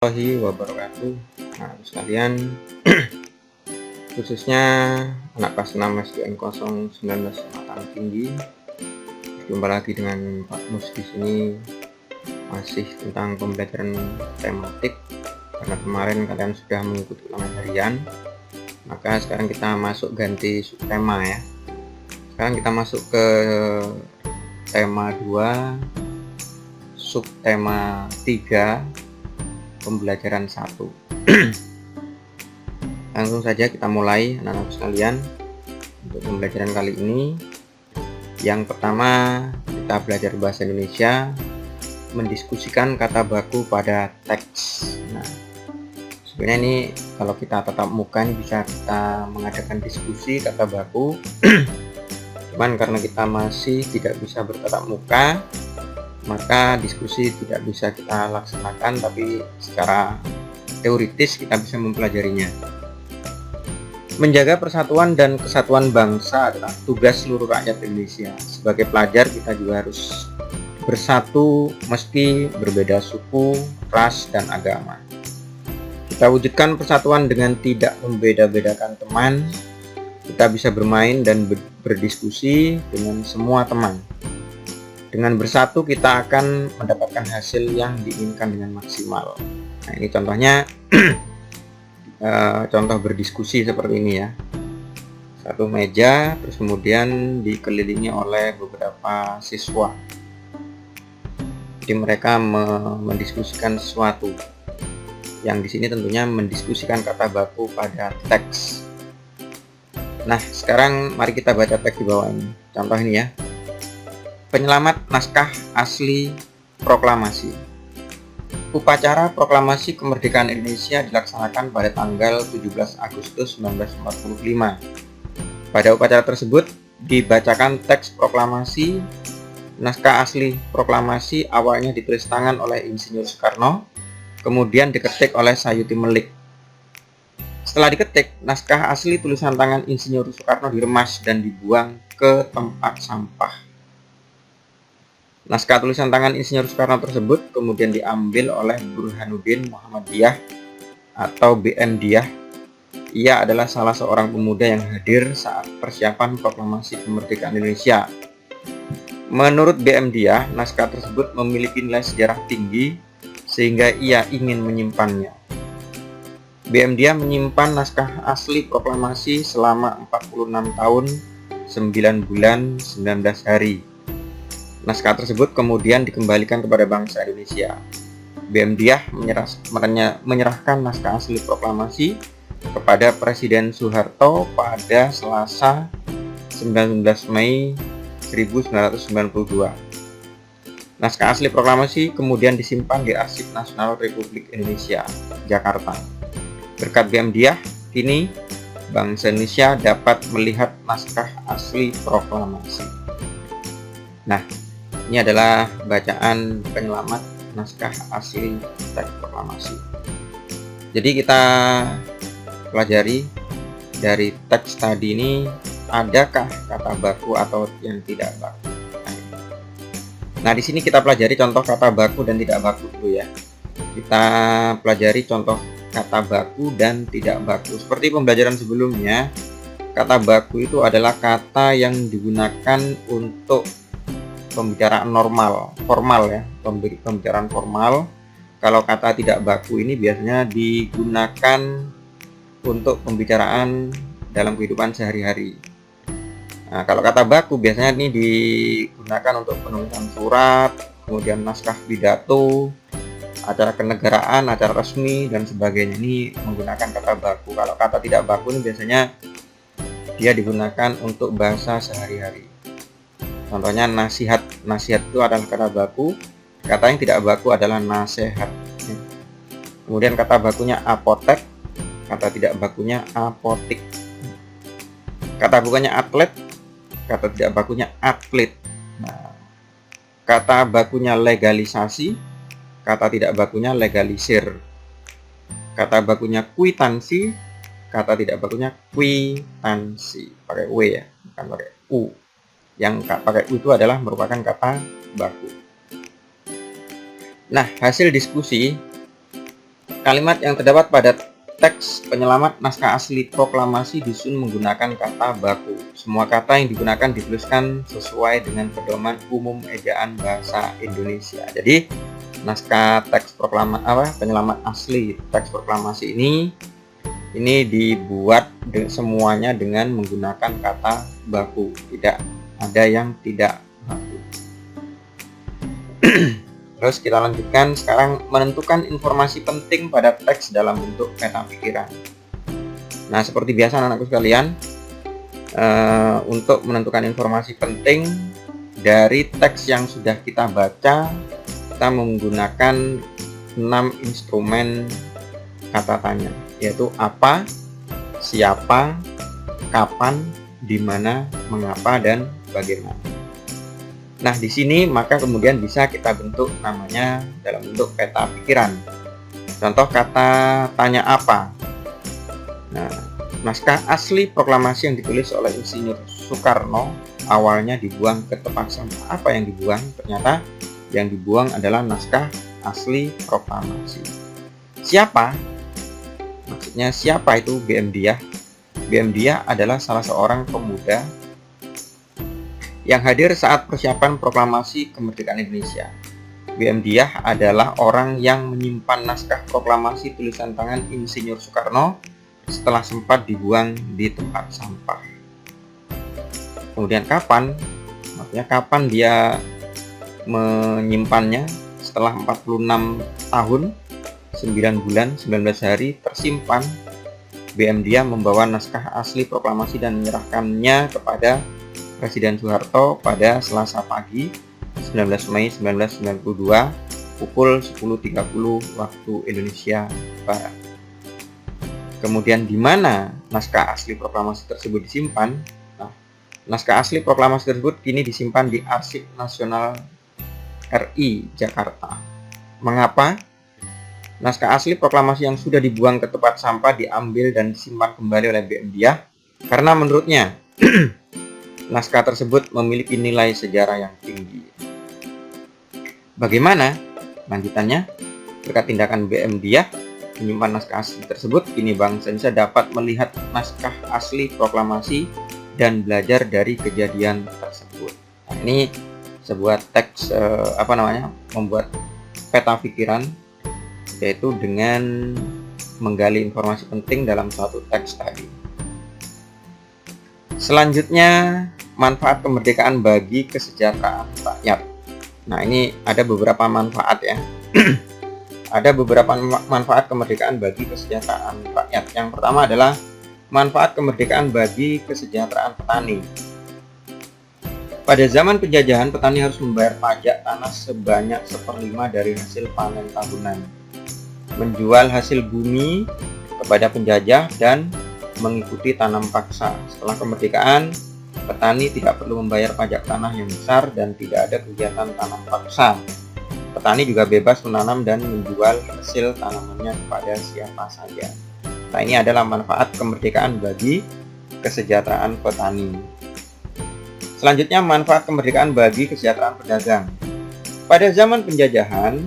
Warahmatullahi wabarakatuh. Nah, sekalian, khususnya anak kelas 6 SDN 019 Matang Tinggi, jumpa lagi dengan Pak Mus di sini, masih tentang pembelajaran tematik. Karena kemarin kalian sudah mengikuti ulangan harian, maka sekarang kita masuk ganti subtema ya. Sekarang kita masuk ke tema 2, subtema 3, pembelajaran 1. Langsung saja kita mulai anak-anak sekalian untuk pembelajaran kali ini. Yang pertama, kita belajar bahasa Indonesia, mendiskusikan kata baku pada teks. Nah, sebenarnya ini kalau kita tatap muka ini bisa kita mengadakan diskusi kata baku. Cuman karena kita masih tidak bisa bertatap muka, maka diskusi tidak bisa kita laksanakan, tapi secara teoritis kita bisa mempelajarinya. Menjaga persatuan dan kesatuan bangsa adalah tugas seluruh rakyat Indonesia. Sebagai pelajar kita juga harus bersatu meski berbeda suku, ras, dan agama. Kita wujudkan persatuan dengan tidak membeda-bedakan teman. Kita bisa bermain dan berdiskusi dengan semua teman. Dengan bersatu kita akan mendapatkan hasil yang diinginkan dengan maksimal. Nah, ini contohnya contoh berdiskusi seperti ini ya. Satu meja, terus kemudian dikelilingi oleh beberapa siswa. Jadi mereka mendiskusikan sesuatu. Yang di sini tentunya mendiskusikan kata baku pada teks. Nah, sekarang mari kita baca teks di bawah ini. Contoh ini ya. Penyelamat naskah asli proklamasi. Upacara proklamasi kemerdekaan Indonesia dilaksanakan pada tanggal 17 Agustus 1945. Pada upacara tersebut dibacakan teks proklamasi. Naskah asli proklamasi awalnya ditulis tangan oleh Insinyur Soekarno, kemudian diketik oleh Sayuti Melik. Setelah diketik, naskah asli tulisan tangan Insinyur Soekarno diremas dan dibuang ke tempat sampah. Naskah tulisan tangan Insinyur Soekarno tersebut kemudian diambil oleh Burhanuddin Muhammadiyah atau BM Diyah. Ia adalah salah seorang pemuda yang hadir saat persiapan proklamasi kemerdekaan Indonesia. Menurut BM Diyah, naskah tersebut memiliki nilai sejarah tinggi sehingga ia ingin menyimpannya. BM Diyah menyimpan naskah asli proklamasi selama 46 tahun, 9 bulan, 19 hari. Naskah tersebut kemudian dikembalikan kepada bangsa Indonesia. BM Diyah menyerahkan naskah asli proklamasi kepada Presiden Soeharto pada Selasa 19 Mei 1992. Naskah asli proklamasi kemudian disimpan di Arsip Nasional Republik Indonesia, Jakarta. Berkat BM Diyah, kini bangsa Indonesia dapat melihat naskah asli proklamasi. Nah, ini adalah bacaan penyelamat naskah asli teks proklamasi. Jadi kita pelajari dari teks tadi ini, adakah kata baku atau yang tidak baku. Nah, di sini kita pelajari contoh kata baku dan tidak baku dulu ya. Kita pelajari contoh kata baku dan tidak baku. Seperti pembelajaran sebelumnya, kata baku itu adalah kata yang digunakan untuk pembicaraan formal ya, pembicaraan formal. Kalau kata tidak baku ini biasanya digunakan untuk pembicaraan dalam kehidupan sehari-hari. Nah, kalau kata baku biasanya ini digunakan untuk penulisan surat, kemudian naskah pidato, acara kenegaraan, acara resmi, dan sebagainya. Ini menggunakan kata baku. Kalau kata tidak baku ini biasanya dia digunakan untuk bahasa sehari-hari. Contohnya nasihat. Nasihat itu adalah kata baku. Kata yang tidak baku adalah nasihat. Kemudian kata bakunya apotek. Kata tidak bakunya apotik. Kata bakunya atlet. Kata tidak bakunya atlet. Nah, kata bakunya legalisasi. Kata tidak bakunya legalisir. Kata bakunya kwitansi. Kata tidak bakunya kwitansi. Pakai W ya, bukan pakai U. Yang pakai U itu adalah merupakan kata baku. Nah, hasil diskusi Kalimat yang terdapat pada teks penyelamat naskah asli proklamasi disusun menggunakan kata baku. Semua kata yang digunakan dituliskan sesuai dengan pedoman umum ejaan bahasa Indonesia. Jadi naskah teks penyelamat asli teks proklamasi ini dibuat semuanya dengan menggunakan kata baku, tidak ada yang tidak baku. Terus kita lanjutkan sekarang, menentukan informasi penting pada teks dalam bentuk peta pikiran. Nah, seperti biasa anak-anakku sekalian, untuk menentukan informasi penting dari teks yang sudah kita baca, kita menggunakan 6 instrumen kata tanya, yaitu apa, siapa, kapan, di mana, mengapa, dan bagaimana. Nah, di sini maka kemudian bisa kita bentuk namanya dalam bentuk peta pikiran. Contoh kata tanya apa. Nah, naskah asli proklamasi yang ditulis oleh Insinyur Soekarno awalnya dibuang ke tempat sampah. Apa yang dibuang? Ternyata yang dibuang adalah naskah asli proklamasi. Siapa? Maksudnya siapa itu BM Diah? BM Diah adalah salah seorang pemuda yang hadir saat persiapan proklamasi kemerdekaan Indonesia. BM Diah adalah orang yang menyimpan naskah proklamasi tulisan tangan Insinyur Soekarno setelah sempat dibuang di tempat sampah. Kemudian kapan? Maksudnya kapan dia menyimpannya? Setelah 46 tahun, 9 bulan, 19 hari tersimpan, BM Diah membawa naskah asli proklamasi dan menyerahkannya kepada Presiden Soeharto pada Selasa pagi 19 Mei 1992 pukul 10.30 waktu Indonesia Barat. Kemudian di mana naskah asli proklamasi tersebut disimpan? Nah, naskah asli proklamasi tersebut kini disimpan di Arsip Nasional RI Jakarta. Mengapa? Naskah asli proklamasi yang sudah dibuang ke tempat sampah diambil dan disimpan kembali oleh BM Diah karena menurutnya naskah tersebut memiliki nilai sejarah yang tinggi. Bagaimana lanjutannya? Berkat tindakan BM Diah menyimpan naskah asli tersebut, kini bangsa Indonesia dapat melihat naskah asli proklamasi dan belajar dari kejadian tersebut. Nah, ini sebuah teks membuat peta pikiran, yaitu dengan menggali informasi penting dalam suatu teks tadi. Selanjutnya, manfaat kemerdekaan bagi kesejahteraan rakyat. Nah, ini ada beberapa manfaat ya. Ada beberapa manfaat kemerdekaan bagi kesejahteraan rakyat. Yang pertama adalah manfaat kemerdekaan bagi kesejahteraan petani. Pada zaman penjajahan, petani harus membayar pajak tanah sebanyak 1/5 dari hasil panen tahunan, menjual hasil bumi kepada penjajah, dan mengikuti tanam paksa. Setelah kemerdekaan, petani tidak perlu membayar pajak tanah yang besar dan tidak ada kegiatan tanam paksa. Petani juga bebas menanam dan menjual hasil tanamannya kepada siapa saja. Nah, ini adalah manfaat kemerdekaan bagi kesejahteraan petani. Selanjutnya, manfaat kemerdekaan bagi kesejahteraan pedagang. Pada zaman penjajahan,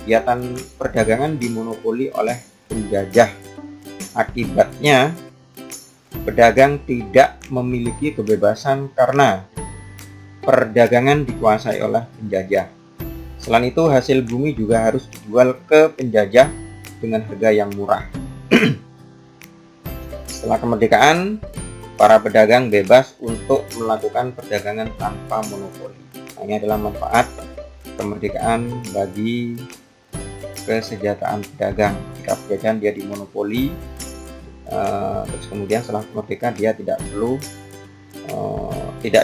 kegiatan perdagangan dimonopoli oleh penjajah. Akibatnya, pedagang tidak memiliki kebebasan karena perdagangan dikuasai oleh penjajah. Selain itu, hasil bumi juga harus dijual ke penjajah dengan harga yang murah. Setelah kemerdekaan, para pedagang bebas untuk melakukan perdagangan tanpa monopoli. Nah, ini adalah manfaat kemerdekaan bagi kesejahteraan pedagang. Jika penjajahan dia dimonopoli, terus kemudian setelah kemerdekaan dia tidak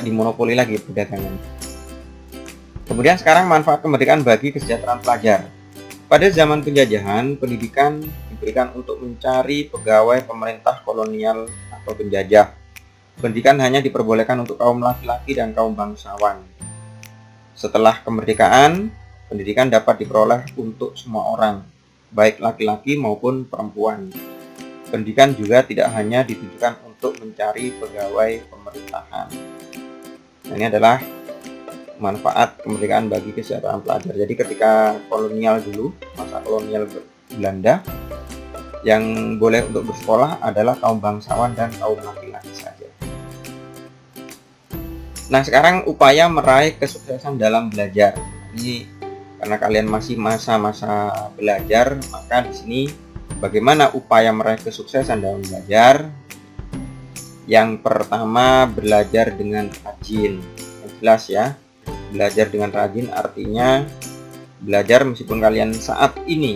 dimonopoli lagi perdagangan. Kemudian sekarang manfaat kemerdekaan bagi kesejahteraan pelajar. Pada zaman penjajahan, pendidikan diberikan untuk mencari pegawai pemerintah kolonial atau penjajah. Pendidikan hanya diperbolehkan untuk kaum laki-laki dan kaum bangsawan. Setelah kemerdekaan, pendidikan dapat diperoleh untuk semua orang, baik laki-laki maupun perempuan. Pendidikan juga tidak hanya ditujukan untuk mencari pegawai pemerintahan. Ini adalah manfaat kemerdekaan bagi kesejahteraan pelajar. Jadi ketika kolonial dulu, masa kolonial Belanda, Yang boleh untuk bersekolah adalah kaum bangsawan dan kaum laki-laki saja. Nah, sekarang upaya meraih kesuksesan dalam belajar. Ini karena kalian masih masa-masa belajar, maka di sini bagaimana upaya meraih kesuksesan dalam belajar? Yang pertama, belajar dengan rajin. Yang jelas ya, belajar dengan rajin artinya belajar meskipun kalian saat ini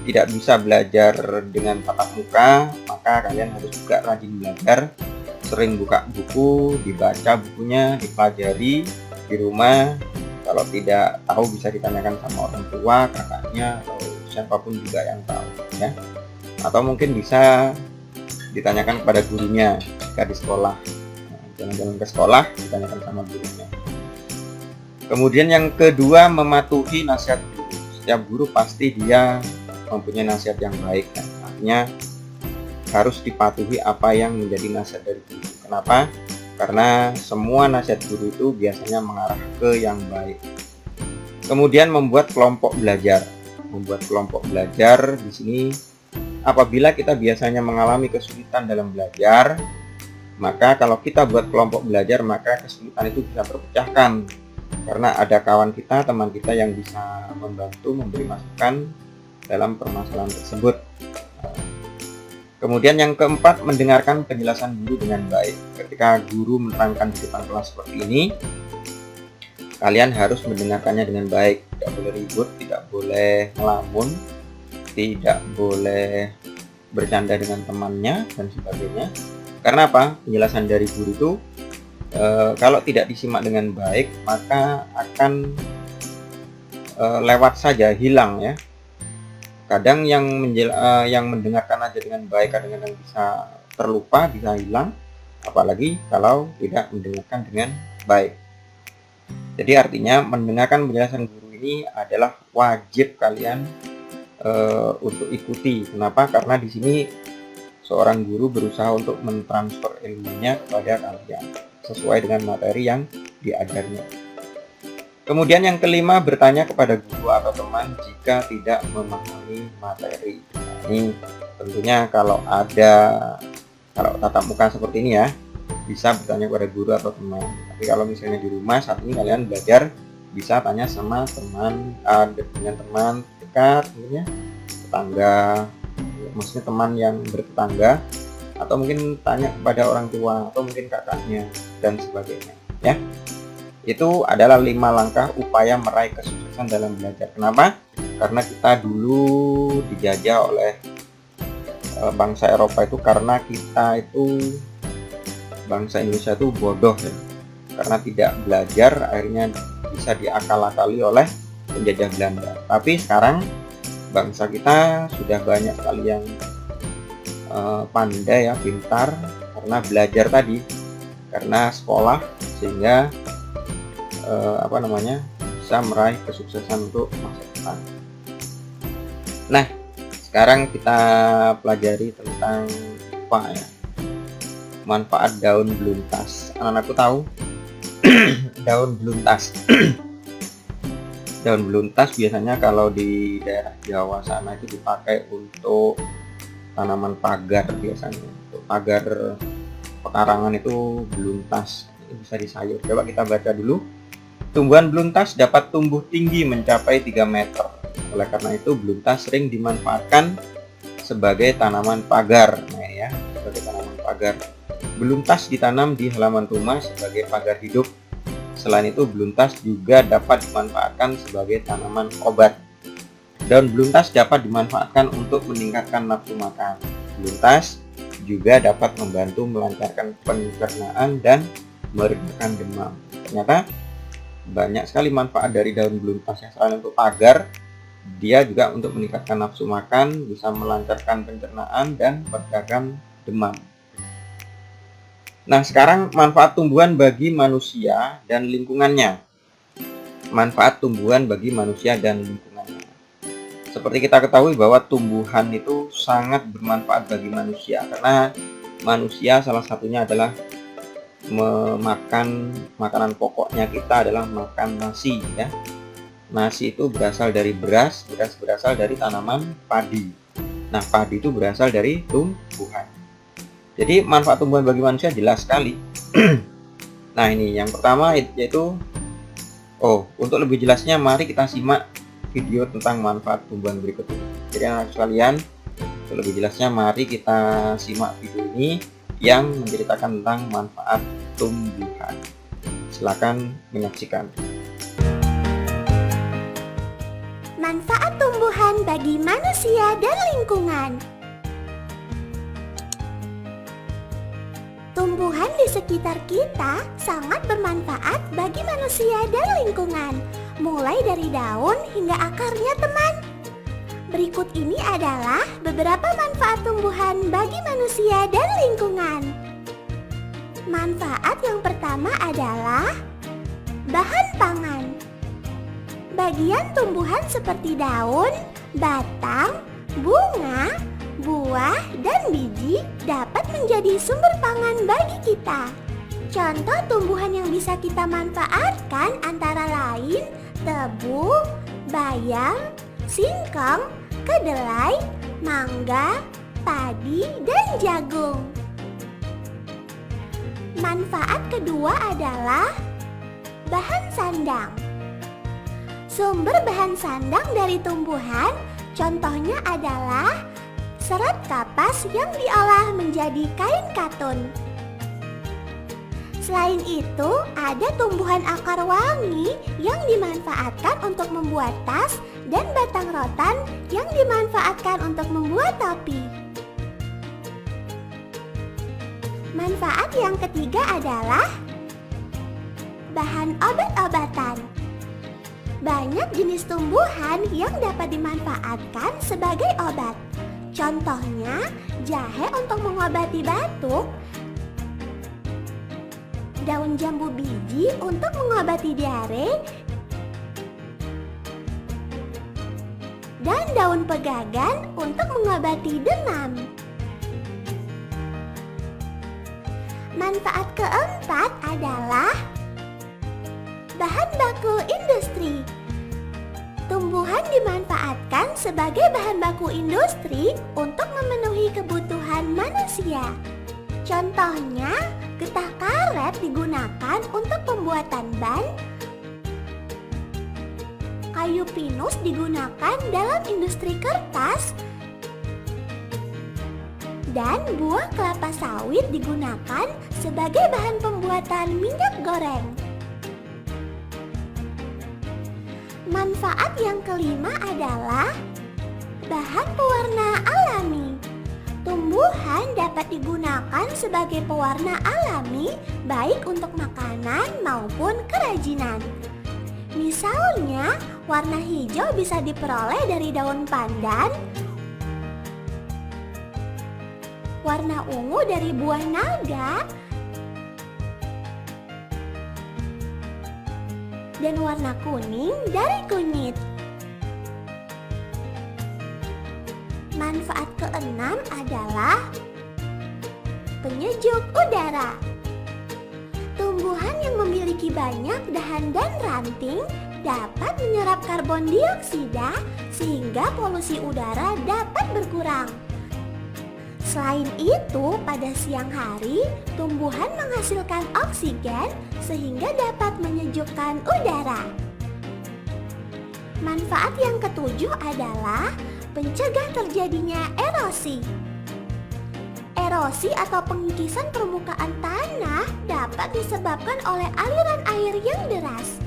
tidak bisa belajar dengan tatap muka, maka kalian harus juga rajin belajar, sering buka buku, dibaca bukunya, dipelajari di rumah. Kalau tidak tahu bisa ditanyakan sama orang tua, kakaknya, atau siapapun juga yang tahu ya. Atau mungkin bisa ditanyakan kepada gurunya jika di sekolah. Nah, jalan-jalan ke sekolah ditanyakan sama gurunya. Kemudian yang kedua, mematuhi nasihat guru. Setiap guru pasti dia mempunyai nasihat yang baik kan? Artinya harus dipatuhi apa yang menjadi nasihat dari guru. Kenapa? Karena semua nasihat guru itu biasanya mengarah ke yang baik. Kemudian membuat kelompok belajar. Membuat kelompok belajar di sini apabila kita biasanya mengalami kesulitan dalam belajar, maka kalau kita buat kelompok belajar, maka kesulitan itu bisa terpecahkan. Karena ada kawan kita, teman kita yang bisa membantu, memberi masukan dalam permasalahan tersebut. Kemudian yang keempat, mendengarkan penjelasan guru dengan baik. Ketika guru menerangkan di depan kelas seperti ini, kalian harus mendengarkannya dengan baik. Tidak boleh ribut, tidak boleh ngelamun, tidak boleh bercanda dengan temannya dan sebagainya. Karena apa? Penjelasan dari guru itu kalau tidak disimak dengan baik, maka akan lewat saja, hilang ya. Kadang yang mendengarkan aja dengan baik, kadang-kadang bisa terlupa, bisa hilang, apalagi kalau tidak mendengarkan dengan baik. Jadi artinya mendengarkan penjelasan guru ini adalah wajib kalian untuk ikuti. Kenapa? Karena di sini seorang guru berusaha untuk mentransfer ilmunya kepada kalian sesuai dengan materi yang diajarnya. Kemudian yang kelima, bertanya kepada guru atau teman jika tidak memahami materi. Nah, ini tentunya kalau tatap muka seperti ini ya, bisa bertanya kepada guru atau teman. Tapi kalau misalnya di rumah saat ini kalian belajar, bisa tanya sama teman, dengan teman dekat, tentunya tetangga, maksudnya teman yang bertetangga, atau mungkin tanya kepada orang tua atau mungkin kakaknya dan sebagainya ya. Itu adalah 5 langkah upaya meraih kesuksesan dalam belajar. Kenapa? Karena kita dulu dijajah oleh bangsa Eropa itu, karena kita itu bangsa Indonesia itu bodoh ya. Karena tidak belajar akhirnya bisa diakal-akali oleh penjajah Belanda. Tapi sekarang bangsa kita sudah banyak sekali yang pandai ya, pintar karena belajar tadi, karena sekolah, sehingga bisa meraih kesuksesan untuk masa depan. Nah, sekarang kita pelajari tentang apa ya, manfaat daun beluntas. Anak-anakku tahu daun beluntas. Daun beluntas biasanya kalau di daerah Jawa sana itu dipakai untuk tanaman pagar, biasanya untuk pagar pekarangan itu beluntas. Ini bisa disayur. Coba kita baca dulu. Tumbuhan beluntas dapat tumbuh tinggi mencapai 3 meter. Oleh karena itu, beluntas sering dimanfaatkan sebagai tanaman pagar. Nah ya, sebagai tanaman pagar. Beluntas ditanam di halaman rumah sebagai pagar hidup. Selain itu, beluntas juga dapat dimanfaatkan sebagai tanaman obat. Daun beluntas dapat dimanfaatkan untuk meningkatkan nafsu makan. Beluntas juga dapat membantu melancarkan pencernaan dan meredakan demam. Ternyata banyak sekali manfaat dari daun beluntas yang selain untuk pagar, dia juga untuk meningkatkan nafsu makan, bisa melancarkan pencernaan dan meredakan demam. Nah, sekarang manfaat tumbuhan bagi manusia dan lingkungannya. Manfaat tumbuhan bagi manusia dan lingkungannya. Seperti kita ketahui bahwa tumbuhan itu sangat bermanfaat bagi manusia, karena manusia salah satunya adalah memakan makanan pokoknya kita adalah makan nasi ya. Nasi itu berasal dari beras berasal dari tanaman padi. Nah, padi itu berasal dari tumbuhan. Jadi manfaat tumbuhan bagi manusia jelas sekali. Nah, ini yang pertama yaitu untuk lebih jelasnya mari kita simak video tentang manfaat tumbuhan berikut ini. Jadi anak sekalian, untuk lebih jelasnya mari kita simak video ini yang menceritakan tentang manfaat tumbuhan. Silakan menyaksikan. Manfaat tumbuhan bagi manusia dan lingkungan. Tumbuhan di sekitar kita sangat bermanfaat bagi manusia dan lingkungan, mulai dari daun hingga akarnya, teman. Berikut ini adalah beberapa manfaat tumbuhan bagi manusia dan lingkungan. Manfaat yang pertama adalah bahan pangan. Bagian tumbuhan seperti daun, batang, bunga, buah, dan biji dapat menjadi sumber pangan bagi kita. Contoh tumbuhan yang bisa kita manfaatkan antara lain tebu, bayam, singkong, kedelai, mangga, padi, dan jagung. Manfaat kedua adalah bahan sandang. Sumber bahan sandang dari tumbuhan contohnya adalah serat kapas yang diolah menjadi kain katun. Selain itu, ada tumbuhan akar wangi yang dimanfaatkan untuk membuat tas dan batang rotan yang dimanfaatkan untuk membuat topi. Manfaat yang ketiga adalah bahan obat-obatan. Banyak jenis tumbuhan yang dapat dimanfaatkan sebagai obat. Contohnya, jahe untuk mengobati batuk, daun jambu biji untuk mengobati diare, dan daun pegagan untuk mengobati demam. Manfaat keempat adalah bahan baku industri. Tumbuhan dimanfaatkan sebagai bahan baku industri untuk memenuhi kebutuhan manusia. Contohnya, getah karet digunakan untuk pembuatan ban, kayu pinus digunakan dalam industri kertas, dan buah kelapa sawit digunakan sebagai bahan pembuatan minyak goreng. Manfaat yang kelima adalah bahan pewarna alami. Tumbuhan dapat digunakan sebagai pewarna alami baik untuk makanan maupun kerajinan. Misalnya, warna hijau bisa diperoleh dari daun pandan, warna ungu dari buah naga, dan warna kuning dari kunyit. Manfaat keenam adalah penyejuk udara. Tumbuhan yang memiliki banyak dahan dan ranting dapat menyerap karbon dioksida sehingga polusi udara dapat berkurang. Selain itu, pada siang hari, tumbuhan menghasilkan oksigen sehingga dapat menyejukkan udara. Manfaat yang ketujuh adalah pencegah terjadinya erosi. Erosi atau pengikisan permukaan tanah dapat disebabkan oleh aliran air yang deras.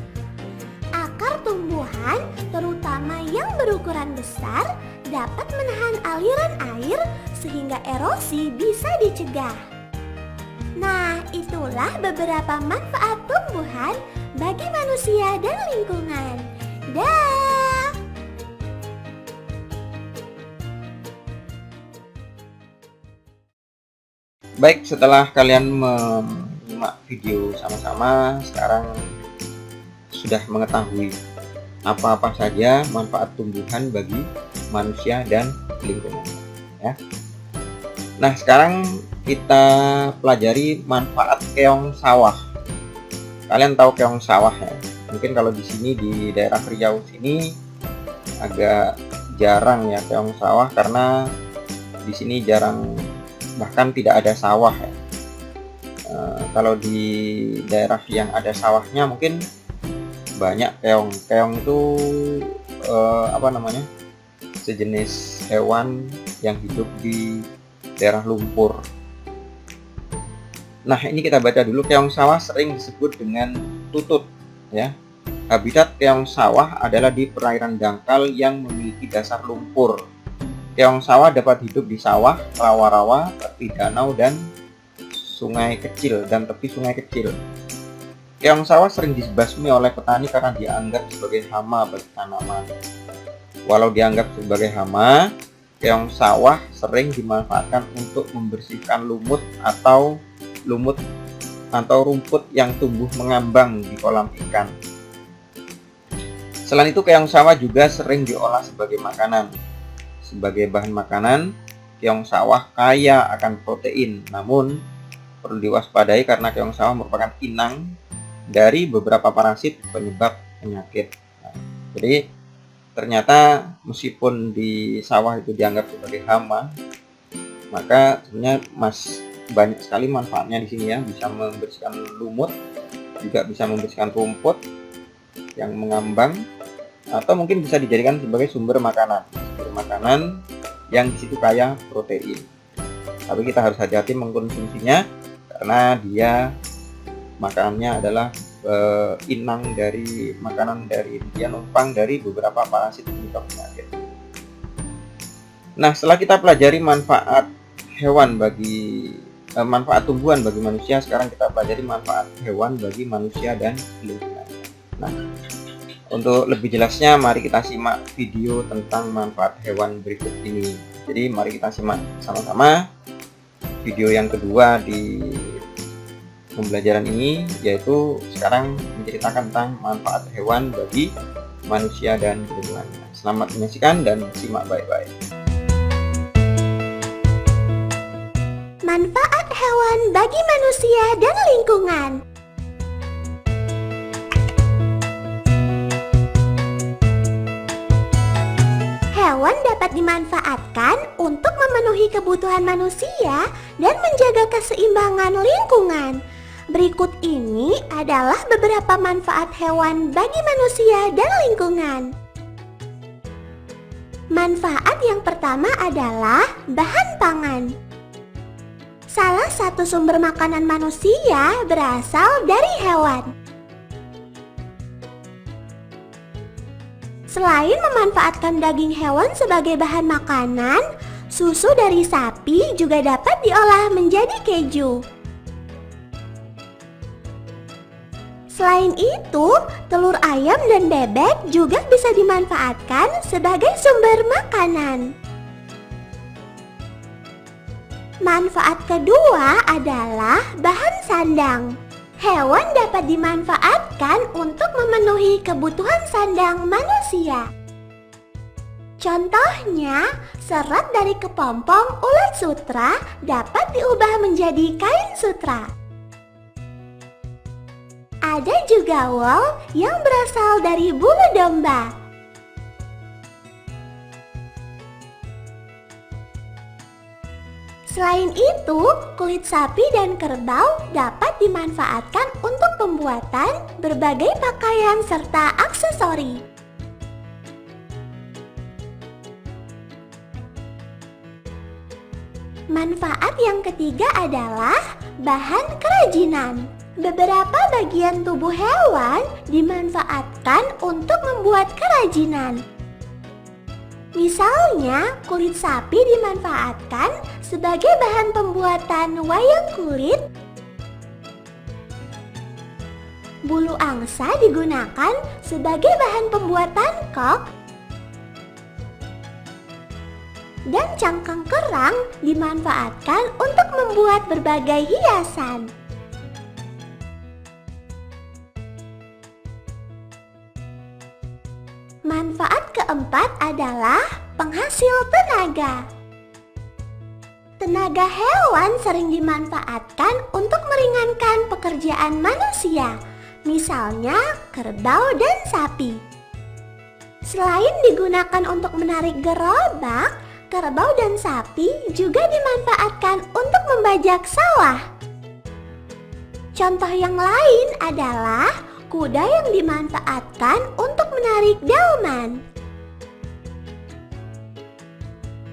Akar tumbuhan, terutama yang berukuran besar, dapat menahan aliran air sehingga erosi bisa dicegah. Nah, itulah beberapa manfaat tumbuhan bagi manusia dan lingkungan. Dah. Baik, setelah kalian menyimak video sama-sama, sekarang sudah mengetahui apa-apa saja manfaat tumbuhan bagi manusia dan lingkungan, ya. Nah, sekarang kita pelajari manfaat keong sawah. Kalian tahu keong sawah ya? Mungkin kalau di sini di daerah Riau sini agak jarang ya keong sawah karena di sini jarang, bahkan tidak ada sawah ya. Kalau di daerah yang ada sawahnya mungkin banyak keong. Keong itu sejenis hewan yang hidup di daerah lumpur. Nah, ini kita baca dulu. Keong sawah sering disebut dengan tutut ya. Habitat keong sawah adalah di perairan dangkal yang memiliki dasar lumpur. Keong sawah dapat hidup di sawah, rawa-rawa, tepi danau dan tepi sungai kecil. Keong sawah sering dibasmi oleh petani karena dianggap sebagai hama bagi tanaman. Walau dianggap sebagai hama, keong sawah sering dimanfaatkan untuk membersihkan lumut atau rumput yang tumbuh mengambang di kolam ikan. Selain itu, keong sawah juga sering diolah sebagai makanan. Sebagai bahan makanan, keong sawah kaya akan protein. Namun, perlu diwaspadai karena keong sawah merupakan inang dari beberapa parasit penyebab penyakit. Jadi, ternyata meskipun di sawah itu dianggap sebagai hama, maka sebenarnya banyak sekali manfaatnya di sini ya. Bisa membersihkan lumut, juga bisa membersihkan rumput yang mengambang, atau mungkin bisa dijadikan sebagai sumber makanan yang di situ kaya protein. Tapi kita harus hati-hati mengkonsumsinya karena makanannya adalah dia numpang dari beberapa parasit penyebab penyakit. Nah, setelah kita pelajari manfaat tumbuhan bagi manusia, sekarang kita pelajari manfaat hewan bagi manusia dan lingkungan. Nah, untuk lebih jelasnya, mari kita simak video tentang manfaat hewan berikut ini. Jadi, mari kita simak sama-sama video yang kedua di pembelajaran ini, yaitu sekarang menceritakan tentang manfaat hewan bagi manusia dan lingkungannya. Selamat menyaksikan dan simak baik-baik. Manfaat hewan bagi manusia dan lingkungan. Hewan dapat dimanfaatkan untuk memenuhi kebutuhan manusia dan menjaga keseimbangan lingkungan. Berikut ini adalah beberapa manfaat hewan bagi manusia dan lingkungan. Manfaat yang pertama adalah bahan pangan. Salah satu sumber makanan manusia berasal dari hewan. Selain memanfaatkan daging hewan sebagai bahan makanan, susu dari sapi juga dapat diolah menjadi keju. Selain itu, telur ayam dan bebek juga bisa dimanfaatkan sebagai sumber makanan. Manfaat kedua adalah bahan sandang. Hewan dapat dimanfaatkan untuk memenuhi kebutuhan sandang manusia. Contohnya, serat dari kepompong ulat sutra dapat diubah menjadi kain sutra. Ada juga wol yang berasal dari bulu domba. Selain itu, kulit sapi dan kerbau dapat dimanfaatkan untuk pembuatan berbagai pakaian serta aksesori. Manfaat yang ketiga adalah bahan kerajinan. Beberapa bagian tubuh hewan dimanfaatkan untuk membuat kerajinan. Misalnya, kulit sapi dimanfaatkan sebagai bahan pembuatan wayang kulit. Bulu angsa digunakan sebagai bahan pembuatan kok. Dan cangkang kerang dimanfaatkan untuk membuat berbagai hiasan. Manfaat keempat adalah penghasil tenaga. Tenaga hewan sering dimanfaatkan untuk meringankan pekerjaan manusia, misalnya kerbau dan sapi. Selain digunakan untuk menarik gerobak, Kerbau dan sapi juga dimanfaatkan untuk membajak sawah. Contoh yang lain adalah kuda yang dimanfaatkan untuk menarik delman.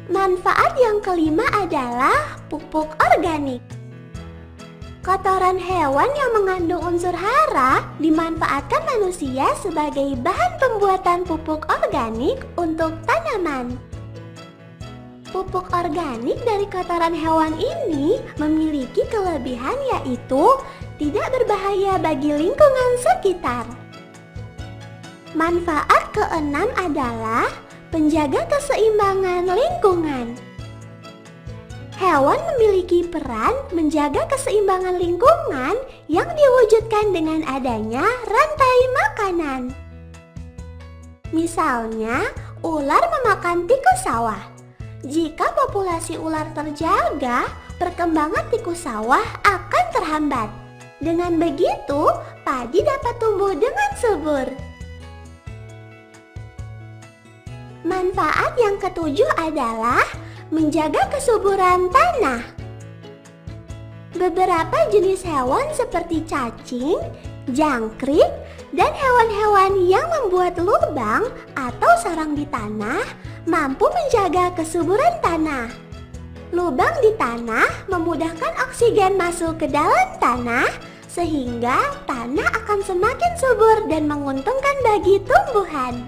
Manfaat yang kelima adalah pupuk organik. Kotoran hewan yang mengandung unsur hara dimanfaatkan manusia sebagai bahan pembuatan pupuk organik untuk tanaman. Pupuk organik dari kotoran hewan ini memiliki kelebihan yaitu tidak berbahaya bagi lingkungan sekitar. Manfaat keenam adalah penjaga keseimbangan lingkungan. Hewan memiliki peran menjaga keseimbangan lingkungan yang diwujudkan dengan adanya rantai makanan. Misalnya, ular memakan tikus sawah. Jika populasi ular terjaga, perkembangan tikus sawah akan terhambat. Dengan begitu, padi dapat tumbuh dengan subur. Manfaat yang ketujuh adalah menjaga kesuburan tanah. Beberapa jenis hewan seperti cacing, jangkrik, dan hewan-hewan yang membuat lubang atau sarang di tanah mampu menjaga kesuburan tanah. Lubang di tanah memudahkan oksigen masuk ke dalam tanah sehingga tanah akan semakin subur dan menguntungkan bagi tumbuhan.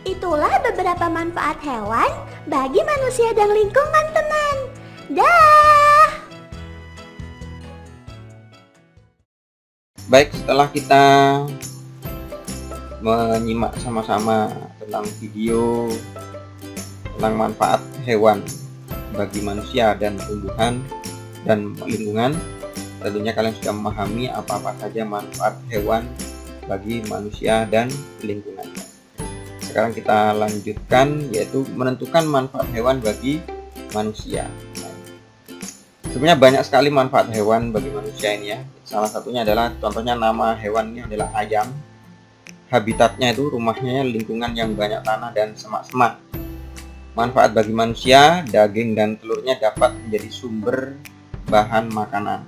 Itulah beberapa manfaat hewan bagi manusia dan lingkungan, teman. Dah. Baik, setelah kita menyimak sama-sama tentang video tentang manfaat hewan bagi manusia dan tumbuhan dan lingkungan, tentunya kalian sudah memahami apa-apa saja manfaat hewan bagi manusia dan lingkungan. Sekarang kita lanjutkan, yaitu menentukan manfaat hewan bagi manusia. Sebenarnya banyak sekali manfaat hewan bagi manusia ini ya. Salah satunya adalah, contohnya nama hewan ini adalah ayam. Habitatnya itu rumahnya lingkungan yang banyak tanah dan semak-semak. Manfaat bagi manusia, daging dan telurnya dapat menjadi sumber bahan makanan.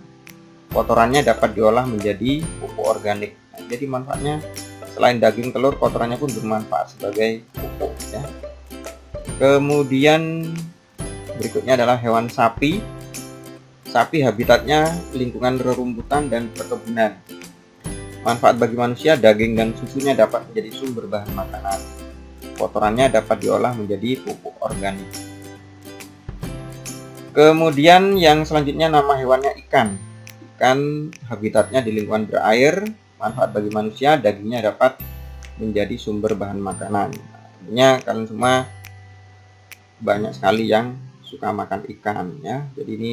Kotorannya dapat diolah menjadi pupuk organik. Jadi manfaatnya selain daging, telur, kotorannya pun bermanfaat sebagai pupuk ya. Kemudian berikutnya adalah hewan sapi. Sapi habitatnya lingkungan rerumputan dan perkebunan. Manfaat bagi manusia, daging dan susunya dapat menjadi sumber bahan makanan. Kotorannya dapat diolah menjadi pupuk organik. Kemudian yang selanjutnya nama hewannya ikan. Ikan habitatnya di lingkungan berair. Manfaat bagi manusia, dagingnya dapat menjadi sumber bahan makanan. Tentunya kalian semua banyak sekali yang suka makan ikan ya. Jadi ini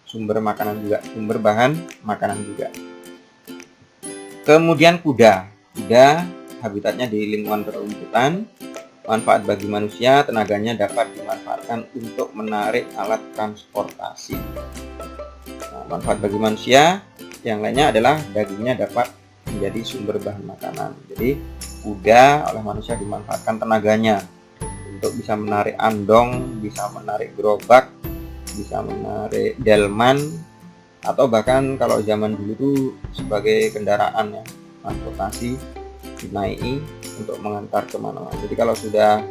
sumber makanan juga, sumber bahan makanan juga. Kemudian kuda. Kuda habitatnya di lingkungan rerumputan. Manfaat bagi manusia, tenaganya dapat dimanfaatkan untuk menarik alat transportasi. Nah, manfaat bagi manusia yang lainnya adalah dagingnya dapat menjadi sumber bahan makanan. Jadi kuda oleh manusia dimanfaatkan tenaganya untuk bisa menarik andong, bisa menarik gerobak, bisa menarik delman, atau bahkan kalau zaman dulu itu sebagai kendaraan ya, transportasi dinaiki untuk mengantar kemana-mana. Jadi kalau sudah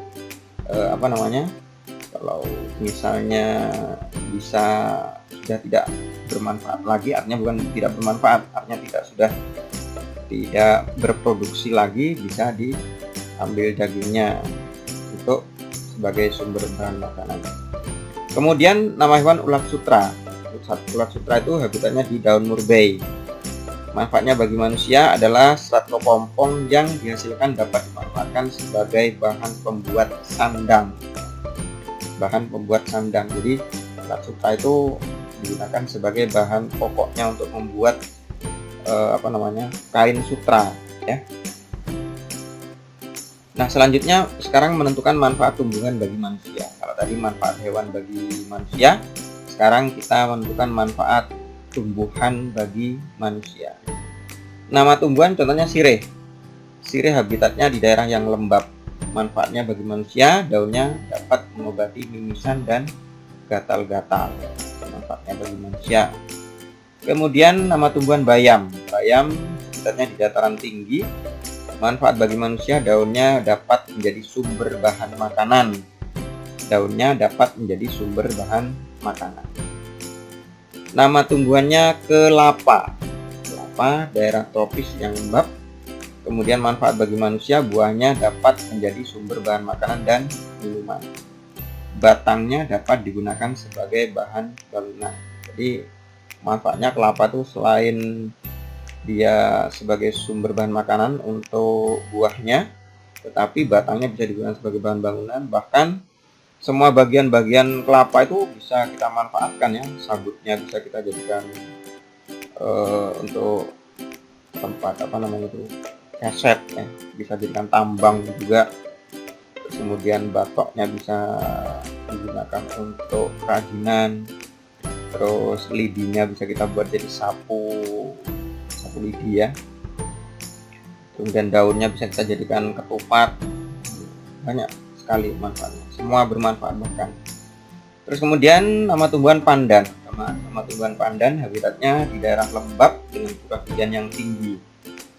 kalau misalnya sudah tidak bermanfaat lagi, artinya bukan tidak bermanfaat, artinya tidak berproduksi lagi, bisa diambil dagingnya untuk sebagai sumber bahan makanan. Kemudian nama hewan ulat sutra. Ulat sutra itu habitatnya di daun murbei. Manfaatnya bagi manusia adalah serat kepompong yang dihasilkan dapat dimanfaatkan sebagai bahan pembuat sandang. Jadi ulat sutra itu digunakan sebagai bahan pokoknya untuk membuat kain sutra ya. Nah, selanjutnya sekarang menentukan manfaat tumbuhan bagi manusia. Kalau tadi manfaat hewan bagi manusia, sekarang kita menentukan manfaat tumbuhan bagi manusia. Nama tumbuhan contohnya sirih. Sirih habitatnya di daerah yang lembab. manfaatnya bagi manusia, daunnya dapat mengobati mimisan dan gatal-gatal. Manfaatnya bagi manusia. Kemudian nama tumbuhan bayam. Bayam habitatnya di dataran tinggi. Manfaat bagi manusia, daunnya dapat menjadi sumber bahan makanan. Daunnya dapat menjadi sumber bahan makanan. Nama tumbuhannya kelapa. Kelapa daerah tropis yang lembab. Kemudian manfaat bagi manusia, buahnya dapat menjadi sumber bahan makanan dan minuman. Batangnya dapat digunakan sebagai bahan bangunan. Jadi manfaatnya kelapa itu selain dia sebagai sumber bahan makanan untuk buahnya, tetapi batangnya bisa digunakan sebagai bahan bangunan. Bahkan semua bagian-bagian kelapa itu bisa kita manfaatkan ya. Sabutnya bisa kita jadikan untuk tempat keset ya, bisa jadikan tambang juga. Terus kemudian batoknya bisa digunakan untuk kerajinan. Terus lidinya bisa kita buat jadi sapu lidi ya. Kemudian daunnya bisa kita jadikan ketupat. Banyak sekali manfaatnya, semua bermanfaat bahkan. Terus kemudian nama tumbuhan pandan. Nama tumbuhan pandan habitatnya di daerah lembab dengan curah hujan yang tinggi.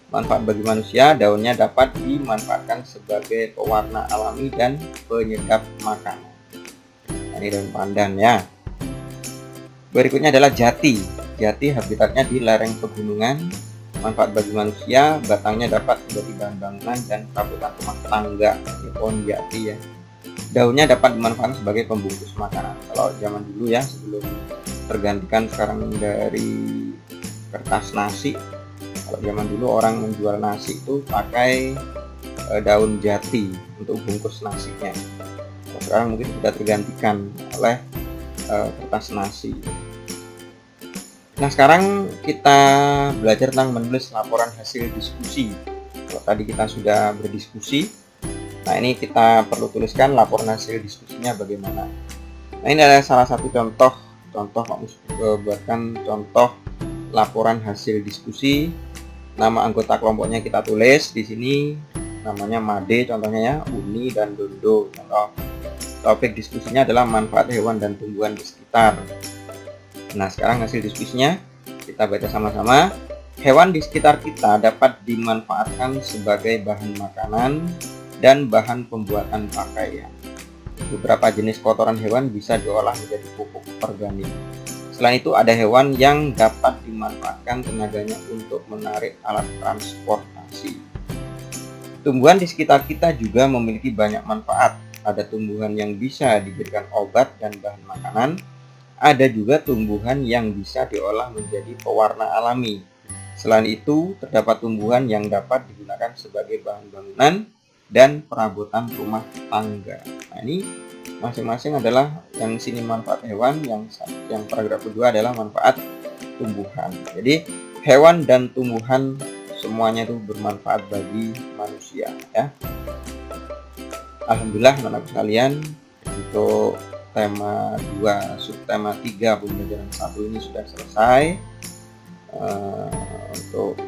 Manfaat bagi manusia, daunnya dapat dimanfaatkan sebagai pewarna alami dan penyedap makanan. Ini daun pandan ya. Berikutnya adalah jati. Jati habitatnya di lereng pegunungan. Manfaat bagi manusia, batangnya dapat menjadi bahan bangunan dan perabotan rumah tangga. Ini pohon jati ya. Daunnya dapat dimanfaatkan sebagai pembungkus makanan. Kalau zaman dulu ya, sebelum tergantikan sekarang dari kertas nasi. Kalau zaman dulu orang menjual nasi itu pakai daun jati untuk bungkus nasinya. Kalau sekarang mungkin sudah tergantikan oleh kertas nasi. Nah, sekarang kita belajar tentang menulis laporan hasil diskusi. Kalau tadi kita sudah berdiskusi, nah ini kita perlu tuliskan laporan hasil diskusinya bagaimana. Nah, ini adalah salah satu contoh Pak Mus buatkan contoh laporan hasil diskusi. Nama anggota kelompoknya kita tulis di sini, namanya Made contohnya ya, Uni dan Dondo. Contoh topik diskusinya adalah manfaat hewan dan tumbuhan di sekitar. Nah, sekarang hasil diskusinya kita baca sama-sama. Hewan di sekitar kita dapat dimanfaatkan sebagai bahan makanan dan bahan pembuatan pakaian. Beberapa jenis kotoran hewan bisa diolah menjadi pupuk organik. Selain itu, ada hewan yang dapat dimanfaatkan tenaganya untuk menarik alat transportasi. Tumbuhan di sekitar kita juga memiliki banyak manfaat. Ada tumbuhan yang bisa dijadikan obat dan bahan makanan. Ada juga tumbuhan yang bisa diolah menjadi pewarna alami. Selain itu, terdapat tumbuhan yang dapat digunakan sebagai bahan bangunan dan perabotan rumah tangga. Nah, ini masing-masing adalah yang sini manfaat hewan, yang paragraf kedua adalah manfaat tumbuhan. Jadi hewan dan tumbuhan semuanya itu bermanfaat bagi manusia ya. Alhamdulillah anak-anak sekalian, untuk tema 2 subtema 3 pembelajaran 1 ini sudah selesai. Untuk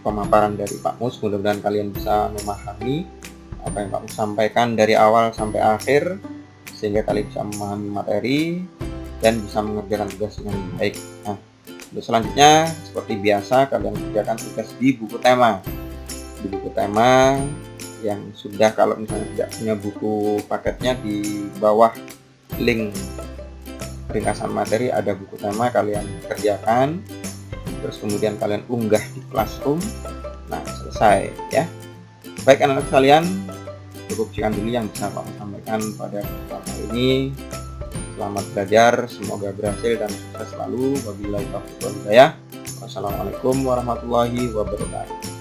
pemaparan dari Pak Mus, mudah-mudahan kalian bisa memahami apa yang Pak Mus sampaikan dari awal sampai akhir, sehingga kalian bisa memahami materi dan bisa mengerjakan tugas dengan baik. Nah, untuk selanjutnya seperti biasa kalian kerjakan tugas di buku tema. Di buku tema yang sudah, kalau misalnya tidak punya buku paketnya, di bawah link ringkasan materi ada buku tema, kalian kerjakan. Terus kemudian kalian unggah di Classroom. Nah, selesai ya. Baik anak-anak sekalian, cukup sekian dulu yang bisa Pak sampaikan pada kesempatan hari ini. Selamat belajar, semoga berhasil dan sukses selalu. Wabillahi taufiq wal hidayah. Wassalamualaikum warahmatullahi wabarakatuh.